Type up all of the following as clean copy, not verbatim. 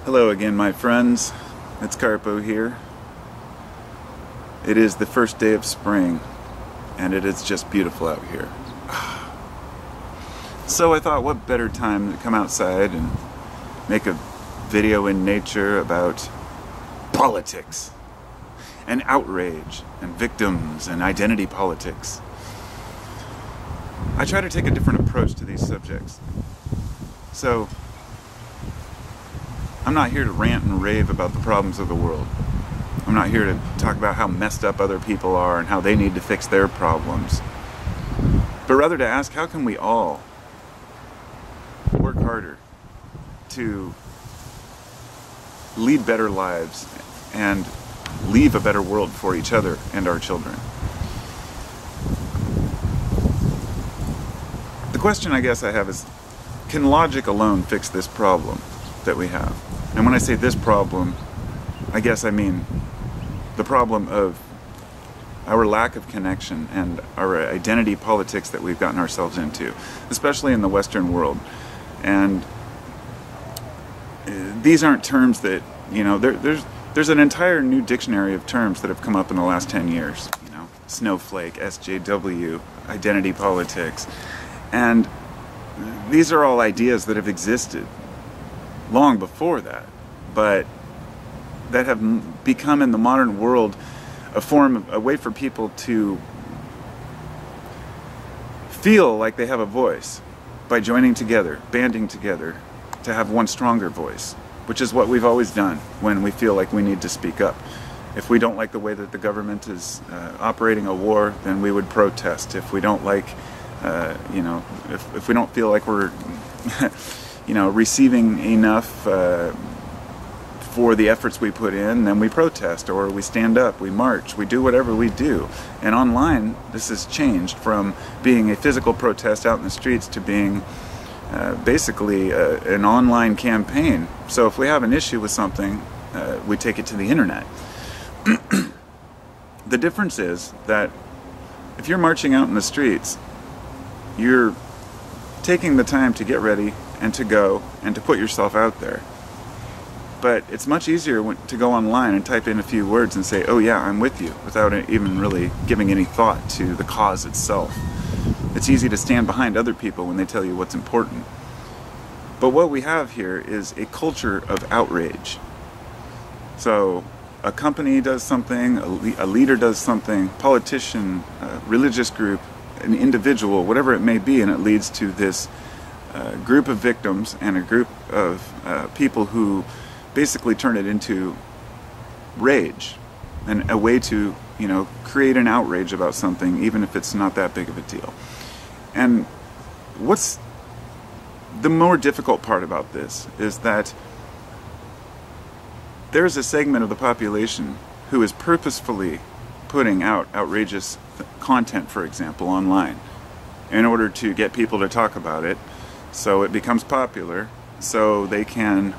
Hello again, my friends. It's Carpo here. It is the first day of spring, and it is just beautiful out here. So I thought, what better time to come outside and make a video in nature about politics and outrage and victims and identity politics. I try to take a different approach to these subjects. So I'm not here to rant and rave about the problems of the world. I'm not here to talk about how messed up other people are and how they need to fix their problems. But rather to ask, how can we all work harder to lead better lives and leave a better world for each other and our children? The question I guess I have is, can logic alone fix this problem that we have? And when I say this problem, I guess I mean the problem of our lack of connection and our identity politics that we've gotten ourselves into, especially in the Western world. And these aren't terms that, you know, there's an entire new dictionary of terms that have come up in the last 10 years. You know, snowflake, SJW, identity politics. And these are all ideas that have existed long before that, but that have become in the modern world a way for people to feel like they have a voice by joining together, banding together to have one stronger voice, which is what we've always done when we feel like we need to speak up. If we don't like the way that the government is operating a war, then we would protest. If we don't like, you know, if we don't feel like we're you know, receiving enough for the efforts we put in, then we protest, or we stand up, we march, we do whatever we do. And online, this has changed from being a physical protest out in the streets to being basically an online campaign. So if we have an issue with something, we take it to the internet. The difference is that if you're marching out in the streets, you're taking the time to get ready and to go and to put yourself out there. But it's much easier to go online and type in a few words and say, oh yeah, I'm with you, without even really giving any thought to the cause itself. It's easy to stand behind other people when they tell you what's important. But what we have here is a culture of outrage. So a company does something, a leader does something, politician, a religious group, an individual, whatever it may be, and it leads to this group of victims and a group of people who basically turn it into rage and a way to, you know, create an outrage about something, even if it's not that big of a deal. And what's the more difficult part about this is that there's a segment of the population who is purposefully putting out outrageous content, for example, online in order to get people to talk about it, so it becomes popular, so they can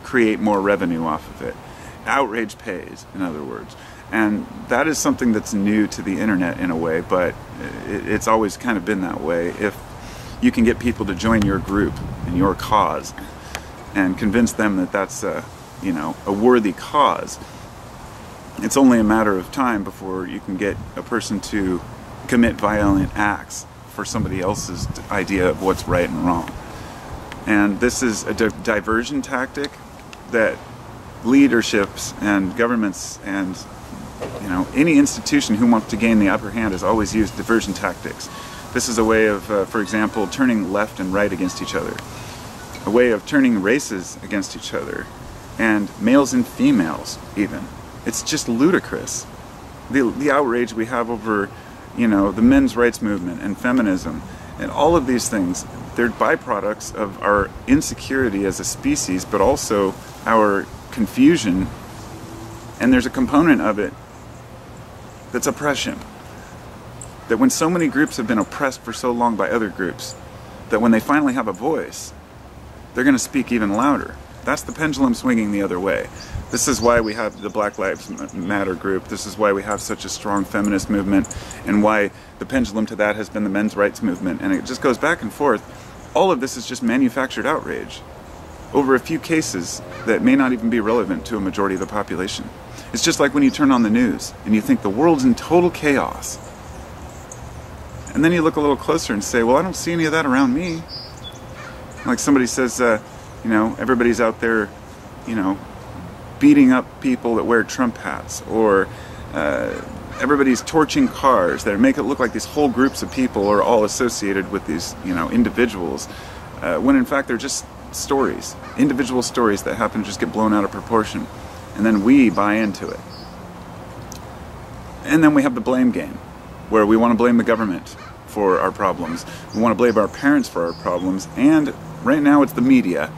create more revenue off of it. Outrage pays, in other words. And that is something that's new to the internet in a way, but it's always kind of been that way. If you can get people to join your group and your cause and convince them that that's you know, a worthy cause, it's only a matter of time before you can get a person to commit violent acts for somebody else's idea of what's right and wrong. And this is a diversion tactic that leaderships and governments and, you know, any institution who wants to gain the upper hand has always used diversion tactics. This is a way of, for example, turning left and right against each other, a way of turning races against each other, and males and females even. It's just ludicrous. The outrage we have over, you know, the men's rights movement and feminism and all of these things, they're byproducts of our insecurity as a species, but also our confusion. And there's a component of it that's oppression. That when so many groups have been oppressed for so long by other groups, that when they finally have a voice, they're going to speak even louder. That's the pendulum swinging the other way. This is why we have the Black Lives Matter group. This is why we have such a strong feminist movement, and why the pendulum to that has been the men's rights movement. And it just goes back and forth. All of this is just manufactured outrage. over a few cases that may not even be relevant to a majority of the population. It's just like when you turn on the news and you think the world's in total chaos. And then you look a little closer and say, well, I don't see any of that around me. Like somebody says, you know, everybody's out there, you know, beating up people that wear Trump hats, or everybody's torching cars that make it look like these whole groups of people are all associated with these, you know, individuals, when in fact they're just stories, individual stories that happen to just get blown out of proportion, and then we buy into it. And then we have the blame game, where we want to blame the government for our problems, we want to blame our parents for our problems, and right now it's the media.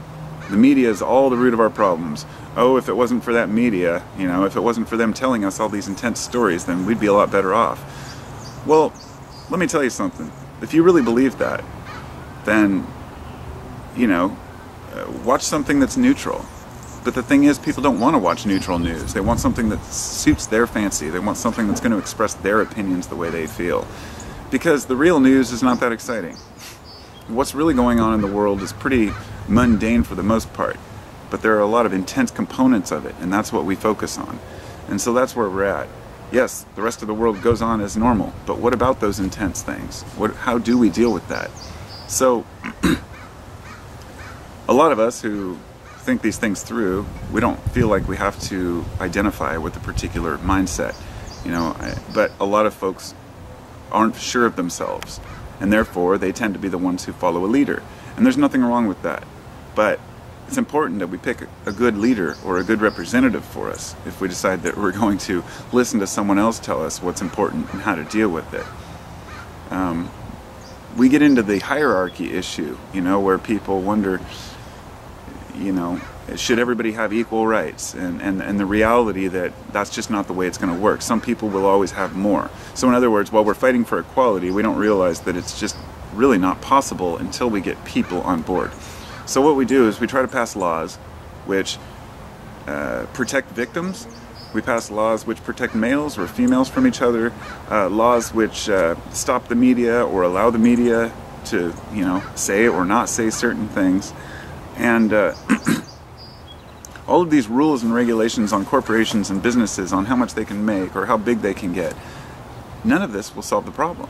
The media is all the root of our problems. Oh, if it wasn't for that media, you know, if it wasn't for them telling us all these intense stories, then we'd be a lot better off. Well, let me tell you something. If you really believe that, then, you know, watch something that's neutral. But the thing is, people don't want to watch neutral news. They want something that suits their fancy. They want something that's going to express their opinions the way they feel. Because the real news is not that exciting. What's really going on in the world is pretty mundane for the most part. But there are a lot of intense components of it, and that's what we focus on. And so that's where we're at. Yes, the rest of the world goes on as normal, but what about those intense things? How do we deal with that? So, a lot of us who think these things through, we don't feel like we have to identify with a particular mindset, you know, but a lot of folks aren't sure of themselves, and therefore they tend to be the ones who follow a leader. And there's nothing wrong with that. But it's important that we pick a good leader or a good representative for us if we decide that we're going to listen to someone else tell us what's important and how to deal with it. We get into the hierarchy issue, you know, where people wonder, you know, should everybody have equal rights? And the reality that that's just not the way it's going to work. Some people will always have more. So in other words, while we're fighting for equality, we don't realize that it's just really not possible until we get people on board. So what we do is we try to pass laws which protect victims. We pass laws which protect males or females from each other. Laws which stop the media or allow the media to, you know, say or not say certain things. And all of these rules and regulations on corporations and businesses, on how much they can make or how big they can get, none of this will solve the problem.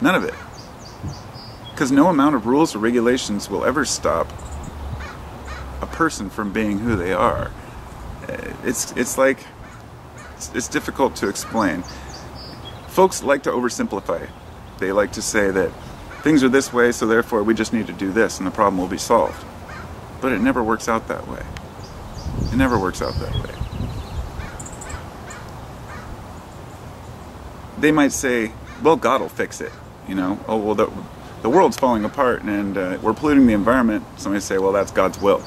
None of it. Because no amount of rules or regulations will ever stop a person from being who they are. It's difficult to explain. Folks like to oversimplify. They like to say that things are this way, so therefore we just need to do this and the problem will be solved. But it never works out that way. It never works out that way. They might say, well, God will fix it. You know, oh, well, the world's falling apart and we're polluting the environment. Somebody say, well, that's God's will.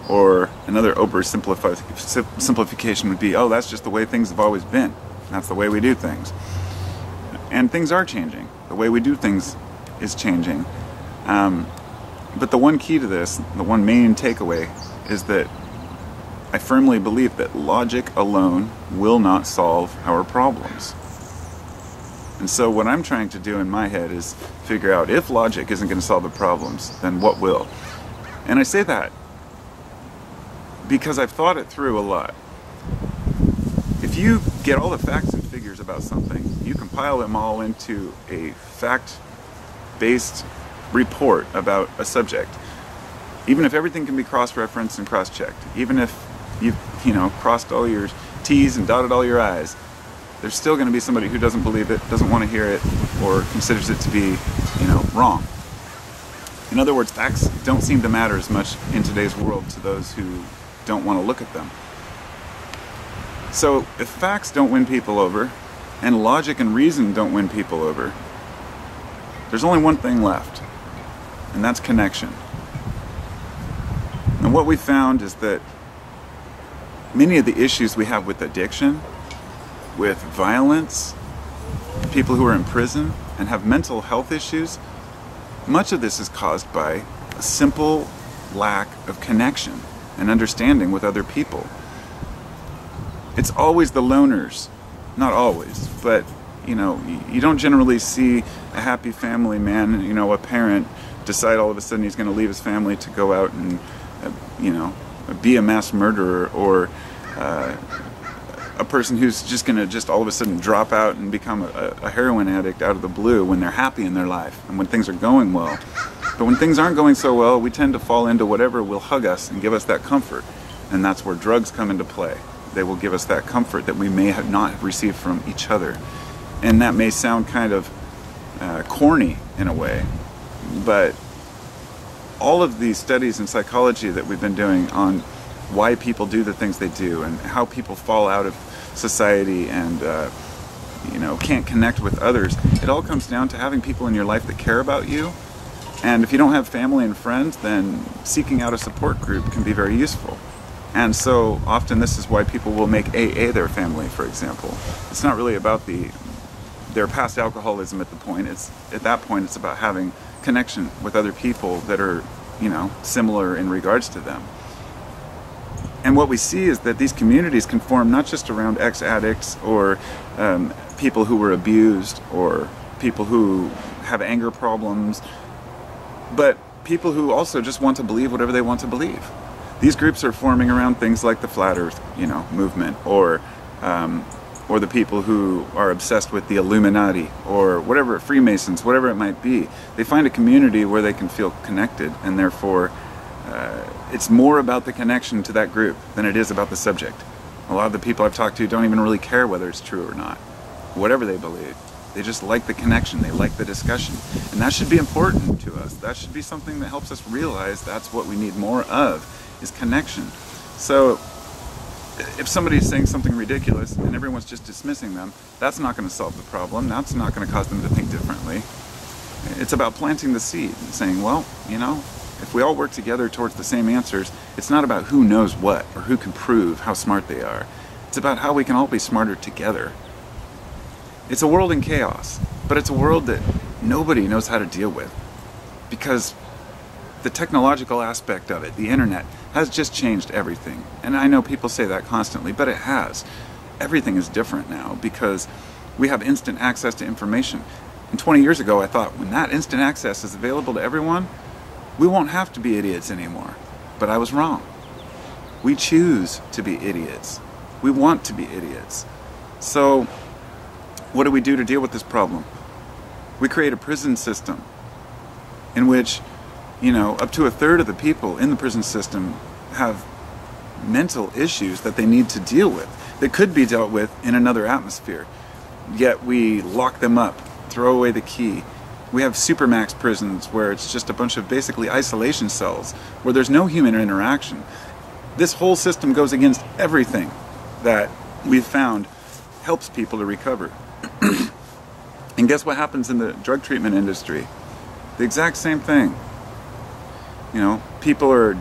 Or another oversimplification would be, oh, that's just the way things have always been. That's the way we do things. And things are changing. The way we do things is changing. But the one key to this, the one main takeaway, is that I firmly believe that logic alone will not solve our problems. And so what I'm trying to do in my head is figure out, if logic isn't going to solve the problems, then what will? And I say that because I've thought it through a lot. If you get all the facts and figures about something, you compile them all into a fact-based report about a subject, even if everything can be cross-referenced and cross-checked, even if you've, you know, crossed all your T's and dotted all your I's, there's still going to be somebody who doesn't believe it, doesn't want to hear it, or considers it to be, you know, wrong. In other words, facts don't seem to matter as much in today's world to those who don't want to look at them. So if facts don't win people over, and logic and reason don't win people over, there's only one thing left, and that's connection. And what we found is that many of the issues we have with addiction, with violence, people who are in prison and have mental health issues, much of this is caused by a simple lack of connection and understanding with other people. It's always the loners, not always, but you know, you don't generally see a happy family man, you know, a parent decide all of a sudden he's going to leave his family to go out and, you know, be a mass murderer, or a person who's just going to just all of a sudden drop out and become a heroin addict out of the blue when they're happy in their life and when things are going well. But when things aren't going so well, we tend to fall into whatever will hug us and give us that comfort. And that's where drugs come into play. They will give us that comfort that we may have not received from each other. And that may sound kind of corny in a way, but all of these studies in psychology that we've been doing on why people do the things they do and how people fall out of society and you know, can't connect with others, it all comes down to having people in your life that care about you. And if you don't have family and friends, then seeking out a support group can be very useful. And so often this is why people will make AA their family, for example. It's not really about their past alcoholism at that point it's about having connection with other people that are, you know, similar in regards to them. And what we see is that these communities can form not just around ex-addicts or people who were abused or people who have anger problems, but people who also just want to believe whatever they want to believe. These groups are forming around things like the Flat Earth, you know, movement, or the people who are obsessed with the Illuminati, or whatever, Freemasons, whatever it might be. They find a community where they can feel connected, and therefore it's more about the connection to that group than it is about the subject. A lot of the people I've talked to don't even really care whether it's true or not, whatever they believe. They just like the connection, they like the discussion. And that should be important to us. That should be something that helps us realize that's what we need more of, is connection. So if somebody's saying something ridiculous and everyone's just dismissing them, that's not going to solve the problem. That's not going to cause them to think differently. It's about planting the seed and saying, well, you know, if we all work together towards the same answers, it's not about who knows what or who can prove how smart they are. It's about how we can all be smarter together. It's a world in chaos, but it's a world that nobody knows how to deal with, because the technological aspect of it, the internet, has just changed everything. And I know people say that constantly, but it has. Everything is different now because we have instant access to information. And 20 years ago, I thought, when that instant access is available to everyone, we won't have to be idiots anymore. But I was wrong. We choose to be idiots. We want to be idiots. So what do we do to deal with this problem? We create a prison system in which, you know, up to a third of the people in the prison system have mental issues that they need to deal with, that could be dealt with in another atmosphere. Yet we lock them up, throw away the key. We have supermax prisons where it's just a bunch of basically isolation cells where there's no human interaction. This whole system goes against everything that we've found helps people to recover. And guess what happens in the drug treatment industry? The exact same thing. You know, people are,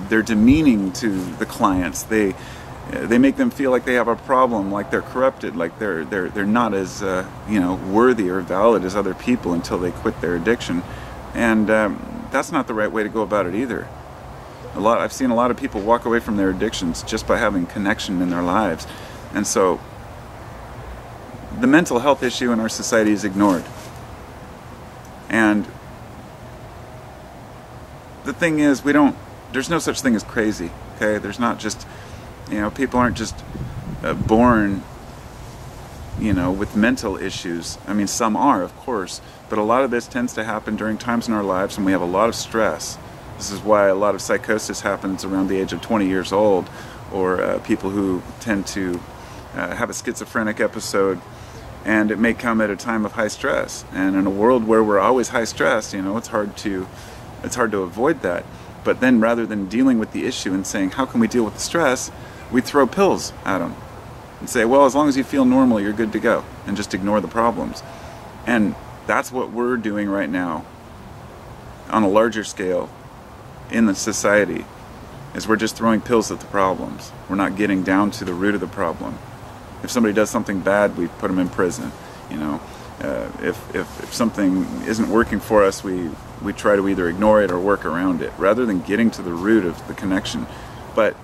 they're demeaning to the clients. They make them feel like they have a problem, like they're corrupted, like they're not as worthy or valid as other people until they quit their addiction. And that's not the right way to go about it either. I've seen a lot of people walk away from their addictions just by having connection in their lives. And so the mental health issue in our society is ignored. And the thing is, there's no such thing as crazy, okay? There's not just, people aren't just born, with mental issues. I mean, some are, of course, but a lot of this tends to happen during times in our lives when we have a lot of stress. This is why a lot of psychosis happens around the age of 20 years old, or people who tend to have a schizophrenic episode, and it may come at a time of high stress. And in a world where we're always high stress, it's hard to avoid that. But then rather than dealing with the issue and saying, how can we deal with the stress, we throw pills at them and say, well, as long as you feel normal, you're good to go, and just ignore the problems. And that's what we're doing right now on a larger scale in the society, is we're just throwing pills at the problems. We're not getting down to the root of the problem. If somebody does something bad, we put them in prison. If something isn't working for us, we try to either ignore it or work around it, rather than getting to the root of the connection. But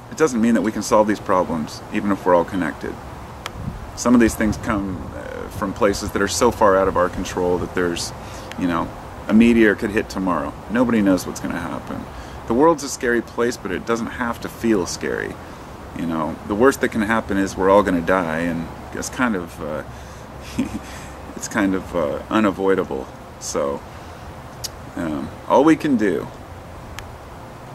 it doesn't mean that we can solve these problems, even if we're all connected. Some of these things come from places that are so far out of our control that there's You know, a meteor could hit tomorrow. Nobody knows what's going to happen. The world's a scary place, but it doesn't have to feel scary. You know, the worst that can happen is we're all going to die, and it's kind of unavoidable. So all we can do,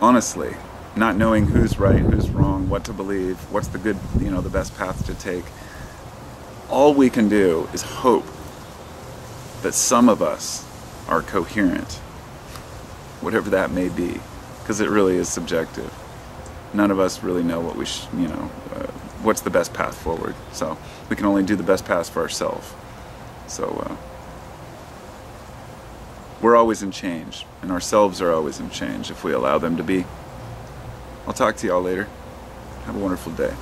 honestly, not knowing who's right, who's wrong, what to believe, what's the good, you know, the best path to take, all we can do is hope that some of us are coherent, whatever that may be, because it really is subjective. None of us really know what we what's the best path forward. So we can only do the best path for ourselves. So we're always in change, and ourselves are always in change if we allow them to be. I'll talk to y'all later. Have a wonderful day.